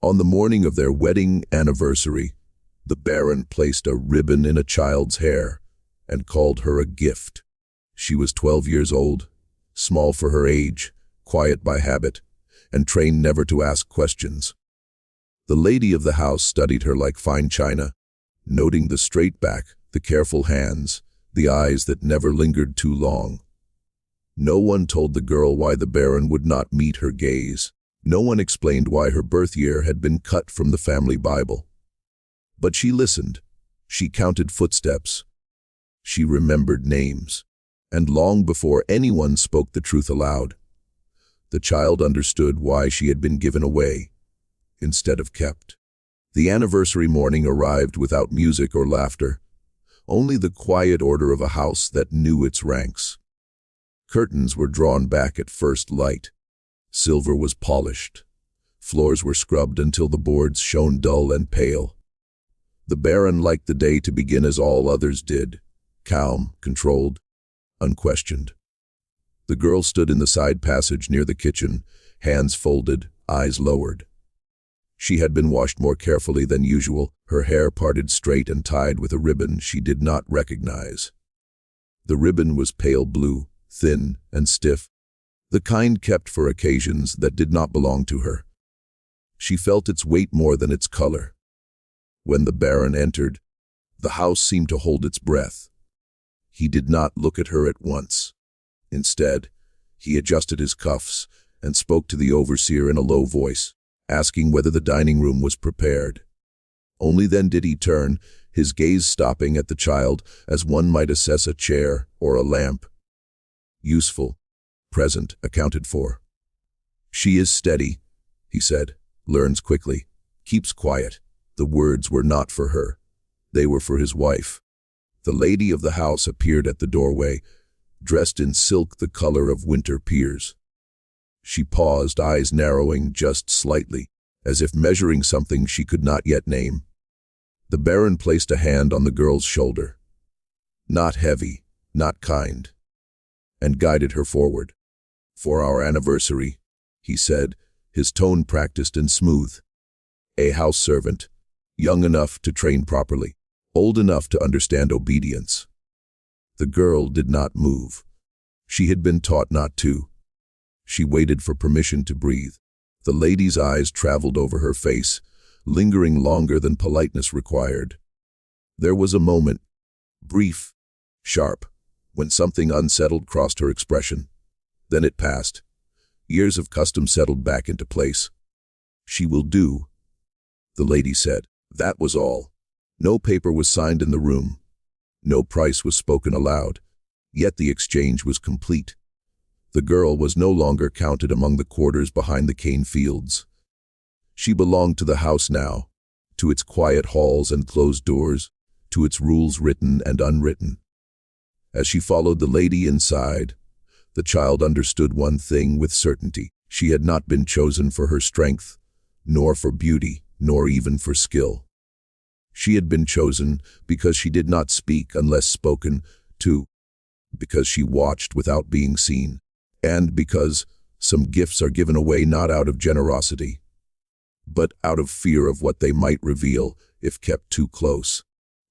On the morning of their wedding anniversary, the Baron placed a ribbon in a child's hair and called her a gift. She was 12 years old, small for her age, quiet by habit, and trained never to ask questions. The lady of the house studied her like fine china, noting the straight back, the careful hands, the eyes that never lingered too long. No one told the girl why the Baron would not meet her gaze. No one explained why her birth year had been cut from the family Bible. But she listened. She counted footsteps. She remembered names. And long before anyone spoke the truth aloud, the child understood why she had been given away instead of kept. The anniversary morning arrived without music or laughter, only the quiet order of a house that knew its ranks. Curtains were drawn back at first light. Silver was polished. Floors were scrubbed until the boards shone dull and pale. The Baron liked the day to begin as all others did, calm, controlled, unquestioned. The girl stood in the side passage near the kitchen, hands folded, eyes lowered. She had been washed more carefully than usual, her hair parted straight and tied with a ribbon she did not recognize. The ribbon was pale blue, thin and stiff, the kind kept for occasions that did not belong to her. She felt its weight more than its color. When the Baron entered, the house seemed to hold its breath. He did not look at her at once. Instead, he adjusted his cuffs and spoke to the overseer in a low voice, asking whether the dining room was prepared. Only then did he turn, his gaze stopping at the child as one might assess a chair or a lamp. Useful, present, accounted for. She is steady, he said, learns quickly, keeps quiet. The words were not for her. They were for his wife. The lady of the house appeared at the doorway, dressed in silk the color of winter pears. She paused, eyes narrowing just slightly, as if measuring something she could not yet name. The Baron placed a hand on the girl's shoulder. Not heavy, not kind, and guided her forward. For our anniversary, he said, his tone practiced and smooth. A house servant, young enough to train properly, old enough to understand obedience. The girl did not move. She had been taught not to. She waited for permission to breathe. The lady's eyes traveled over her face, lingering longer than politeness required. There was a moment, brief, sharp, when something unsettled crossed her expression. Then it passed. Years of custom settled back into place. She will do, the lady said. That was all. No paper was signed in the room. No price was spoken aloud. Yet the exchange was complete. The girl was no longer counted among the quarters behind the cane fields. She belonged to the house now, to its quiet halls and closed doors, to its rules written and unwritten. As she followed the lady inside, the child understood one thing with certainty. She had not been chosen for her strength, nor for beauty, nor even for skill. She had been chosen because she did not speak unless spoken to, because she watched without being seen, and because some gifts are given away not out of generosity, but out of fear of what they might reveal if kept too close.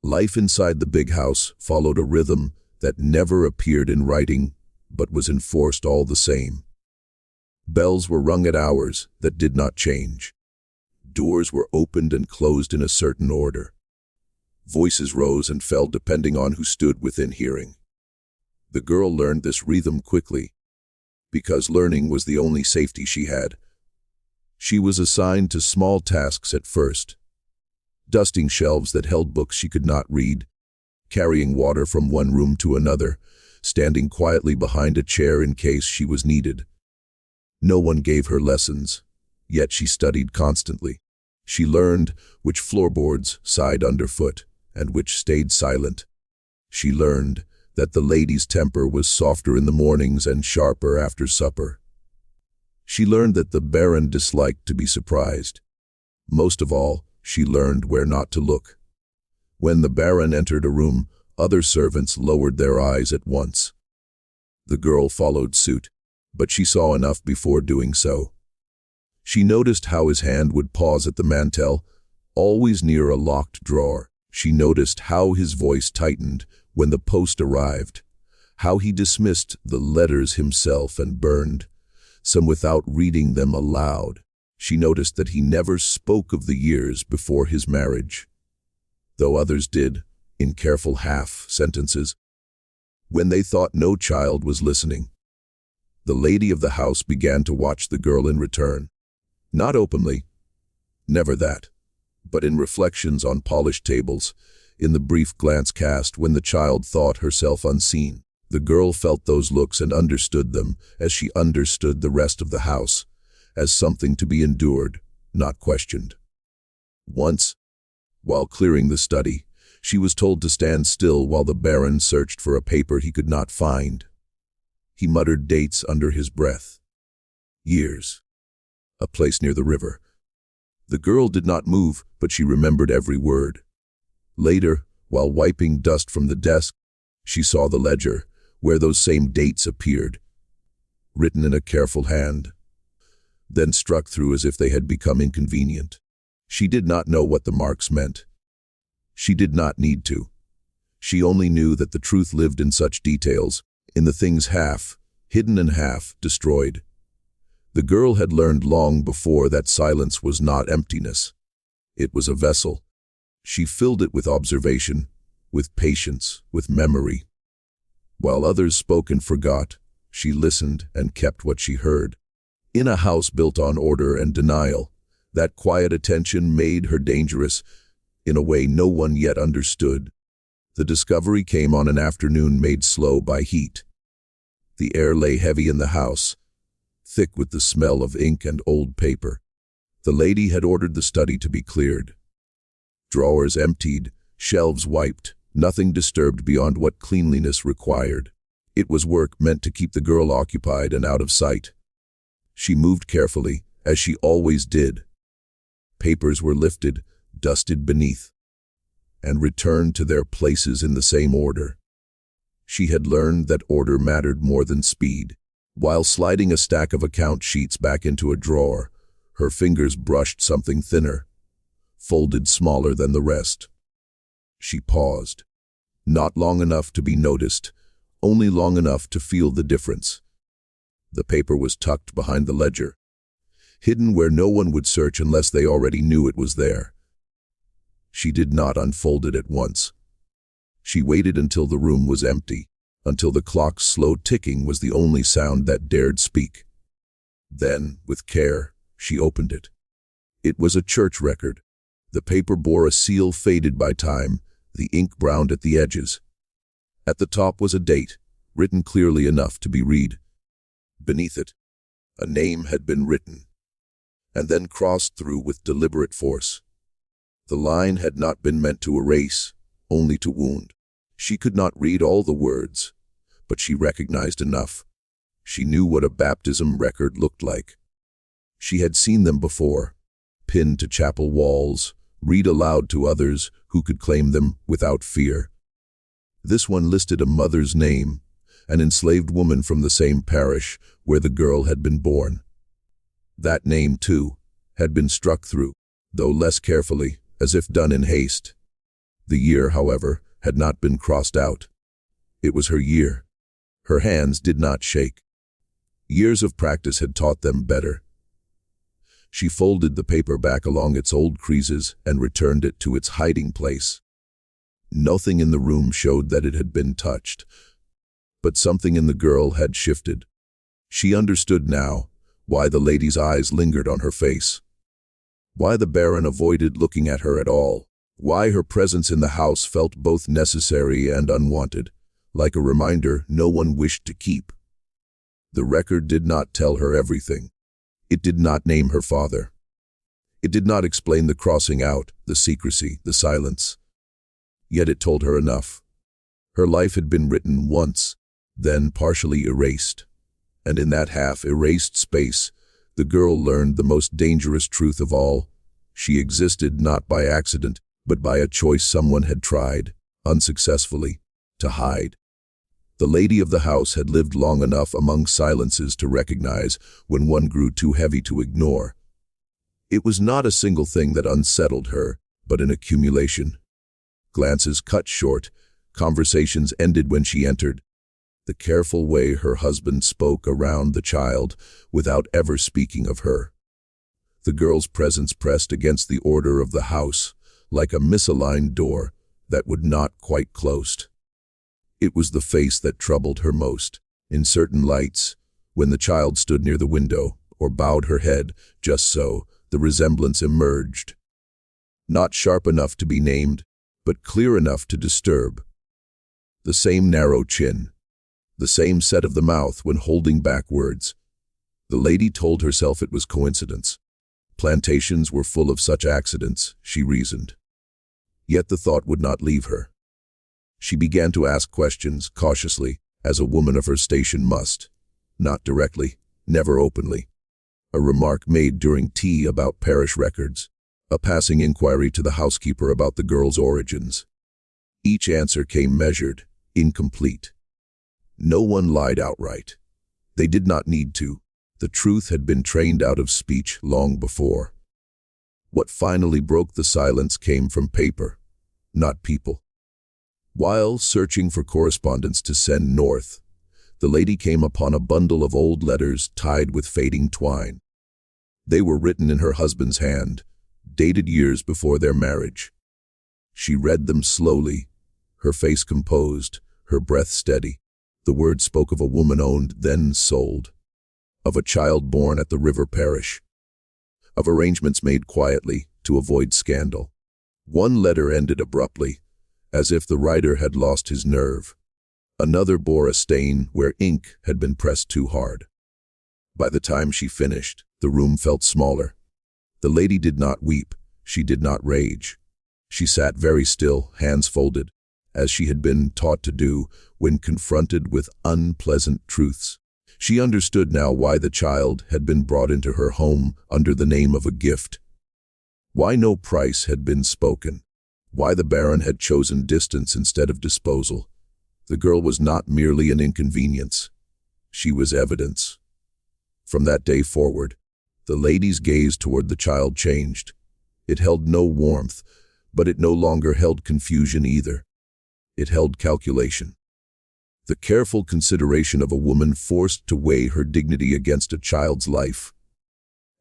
Life inside the big house followed a rhythm that never appeared in writing, but was enforced all the same. Bells were rung at hours that did not change. Doors were opened and closed in a certain order. Voices rose and fell depending on who stood within hearing. The girl learned this rhythm quickly, because learning was the only safety she had. She was assigned to small tasks at first, dusting shelves that held books she could not read, carrying water from one room to another, standing quietly behind a chair in case she was needed. No one gave her lessons, yet she studied constantly. She learned which floorboards sighed underfoot and which stayed silent. She learned that the lady's temper was softer in the mornings and sharper after supper. She learned that the Baron disliked to be surprised. Most of all, she learned where not to look. When the Baron entered a room, other servants lowered their eyes at once. The girl followed suit, but she saw enough before doing so. She noticed how his hand would pause at the mantel, always near a locked drawer. She noticed how his voice tightened when the post arrived, how he dismissed the letters himself and burned some without reading them aloud. She noticed that he never spoke of the years before his marriage, though others did, in careful half-sentences, when they thought no child was listening. The lady of the house began to watch the girl in return. Not openly, never that, but in reflections on polished tables, in the brief glance cast when the child thought herself unseen. The girl felt those looks and understood them as she understood the rest of the house, as something to be endured, not questioned. Once, while clearing the study, she was told to stand still while the Baron searched for a paper he could not find. He muttered dates under his breath. Years. A place near the river. The girl did not move, but she remembered every word. Later, while wiping dust from the desk, she saw the ledger, where those same dates appeared, written in a careful hand, then struck through as if they had become inconvenient. She did not know what the marks meant. She did not need to. She only knew that the truth lived in such details, in the things half hidden and half destroyed. The girl had learned long before that silence was not emptiness. It was a vessel. She filled it with observation, with patience, with memory. While others spoke and forgot, she listened and kept what she heard. In a house built on order and denial, that quiet attention made her dangerous in a way no one yet understood. The discovery came on an afternoon made slow by heat. The air lay heavy in the house, thick with the smell of ink and old paper. The lady had ordered the study to be cleared. Drawers emptied, shelves wiped, nothing disturbed beyond what cleanliness required. It was work meant to keep the girl occupied and out of sight. She moved carefully, as she always did. Papers were lifted, dusted beneath, and returned to their places in the same order. She had learned that order mattered more than speed. While sliding a stack of account sheets back into a drawer, her fingers brushed something thinner, folded smaller than the rest. She paused. Not long enough to be noticed, only long enough to feel the difference. The paper was tucked behind the ledger, hidden where no one would search unless they already knew it was there. She did not unfold it at once. She waited until the room was empty, until the clock's slow ticking was the only sound that dared speak. Then, with care, she opened it. It was a church record. The paper bore a seal faded by time, the ink browned at the edges. At the top was a date, written clearly enough to be read. Beneath it, a name had been written, and then crossed through with deliberate force. The line had not been meant to erase, only to wound. She could not read all the words, but she recognized enough. She knew what a baptism record looked like. She had seen them before, pinned to chapel walls, read aloud to others who could claim them without fear. This one listed a mother's name, an enslaved woman from the same parish where the girl had been born. That name, too, had been struck through, though less carefully, as if done in haste. The year, however, had not been crossed out. It was her year. Her hands did not shake. Years of practice had taught them better. She folded the paper back along its old creases and returned it to its hiding place. Nothing in the room showed that it had been touched, but something in the girl had shifted. She understood now why the lady's eyes lingered on her face, why the Baron avoided looking at her at all, why her presence in the house felt both necessary and unwanted, like a reminder no one wished to keep. The record did not tell her everything. It did not name her father. It did not explain the crossing out, the secrecy, the silence. Yet it told her enough. Her life had been written once, then partially erased. And in that half-erased space, the girl learned the most dangerous truth of all. She existed not by accident, but by a choice someone had tried, unsuccessfully, to hide. The lady of the house had lived long enough among silences to recognize when one grew too heavy to ignore. It was not a single thing that unsettled her, but an accumulation. Glances cut short, conversations ended when she entered. The careful way her husband spoke around the child without ever speaking of her. The girl's presence pressed against the order of the house, like a misaligned door that would not quite close. It was the face that troubled her most. In certain lights, when the child stood near the window or bowed her head, just so, the resemblance emerged. Not sharp enough to be named, but clear enough to disturb. The same narrow chin, the same set of the mouth when holding back words. The lady told herself it was coincidence. Plantations were full of such accidents, she reasoned. Yet the thought would not leave her. She began to ask questions, cautiously, as a woman of her station must. Not directly, never openly. A remark made during tea about parish records. A passing inquiry to the housekeeper about the girl's origins. Each answer came measured, incomplete. No one lied outright. They did not need to. The truth had been trained out of speech long before. What finally broke the silence came from paper, not people. While searching for correspondence to send north, the lady came upon a bundle of old letters tied with fading twine. They were written in her husband's hand, dated years before their marriage. She read them slowly, her face composed, her breath steady. The words spoke of a woman owned, then sold. Of a child born at the river parish. Of arrangements made quietly to avoid scandal. One letter ended abruptly, as if the writer had lost his nerve. Another bore a stain where ink had been pressed too hard. By the time she finished, the room felt smaller. The lady did not weep, she did not rage. She sat very still, hands folded, as she had been taught to do when confronted with unpleasant truths. She understood now why the child had been brought into her home under the name of a gift. Why no price had been spoken. Why the Baron had chosen distance instead of disposal. The girl was not merely an inconvenience. She was evidence. From that day forward, the lady's gaze toward the child changed. It held no warmth, but it no longer held confusion either. It held calculation. The careful consideration of a woman forced to weigh her dignity against a child's life.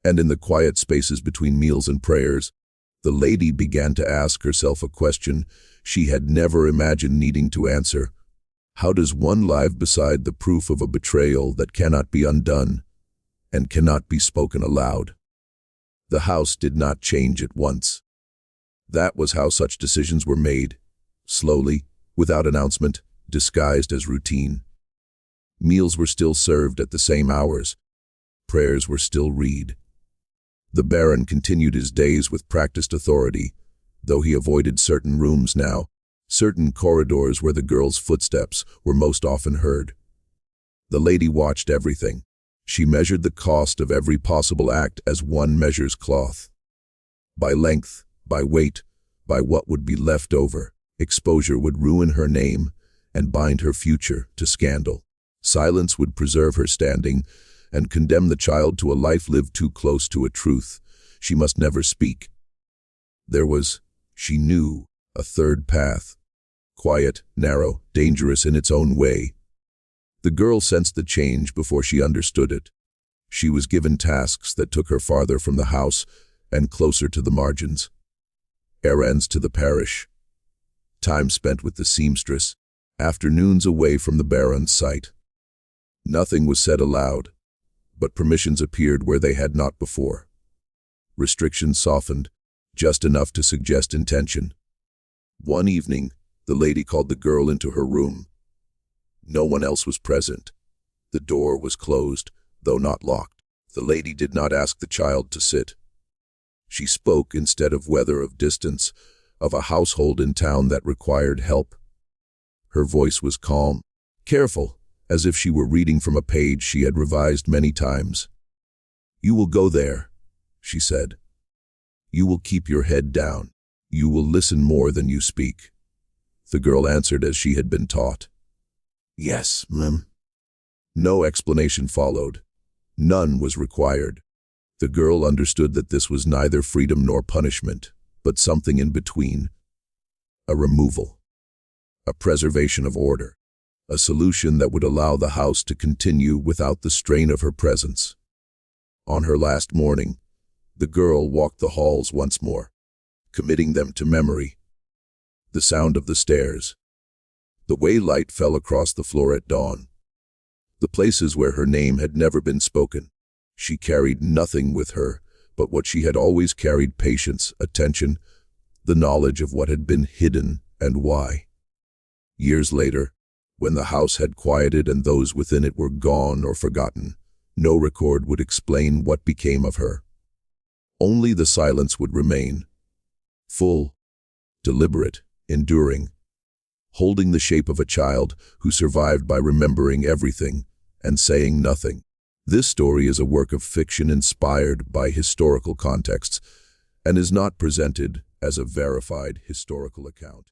And in the quiet spaces between meals and prayers, the lady began to ask herself a question she had never imagined needing to answer. How does one live beside the proof of a betrayal that cannot be undone and cannot be spoken aloud? The house did not change at once. That was how such decisions were made, slowly, without announcement, disguised as routine. Meals were still served at the same hours. Prayers were still read. The Baron continued his days with practiced authority, though he avoided certain rooms now, certain corridors where the girl's footsteps were most often heard. The lady watched everything. She measured the cost of every possible act as one measures cloth. By length, by weight, by what would be left over, exposure would ruin her name and bind her future to scandal. Silence would preserve her standing and condemn the child to a life lived too close to a truth she must never speak. There was, she knew, a third path. Quiet, narrow, dangerous in its own way. The girl sensed the change before she understood it. She was given tasks that took her farther from the house and closer to the margins. Errands to the parish. Time spent with the seamstress. Afternoons away from the Baron's sight. Nothing was said aloud, but permissions appeared where they had not before. Restrictions softened, just enough to suggest intention. One evening, the lady called the girl into her room. No one else was present. The door was closed, though not locked. The lady did not ask the child to sit. She spoke instead of whether of distance, of a household in town that required help. Her voice was calm, careful, as if she were reading from a page she had revised many times. "You will go there," she said. "You will keep your head down. You will listen more than you speak." The girl answered as she had been taught. "Yes, ma'am." No explanation followed. None was required. The girl understood that this was neither freedom nor punishment, but something in between. A removal. A preservation of order. A solution that would allow the house to continue without the strain of her presence. On her last morning, the girl walked the halls once more, committing them to memory. The sound of the stairs. The way light fell across the floor at dawn. The places where her name had never been spoken. She carried nothing with her but what she had always carried: patience, attention, the knowledge of what had been hidden and why. Years later, when the house had quieted and those within it were gone or forgotten, no record would explain what became of her. Only the silence would remain, full, deliberate, enduring, holding the shape of a child who survived by remembering everything and saying nothing. This story is a work of fiction inspired by historical contexts and is not presented as a verified historical account.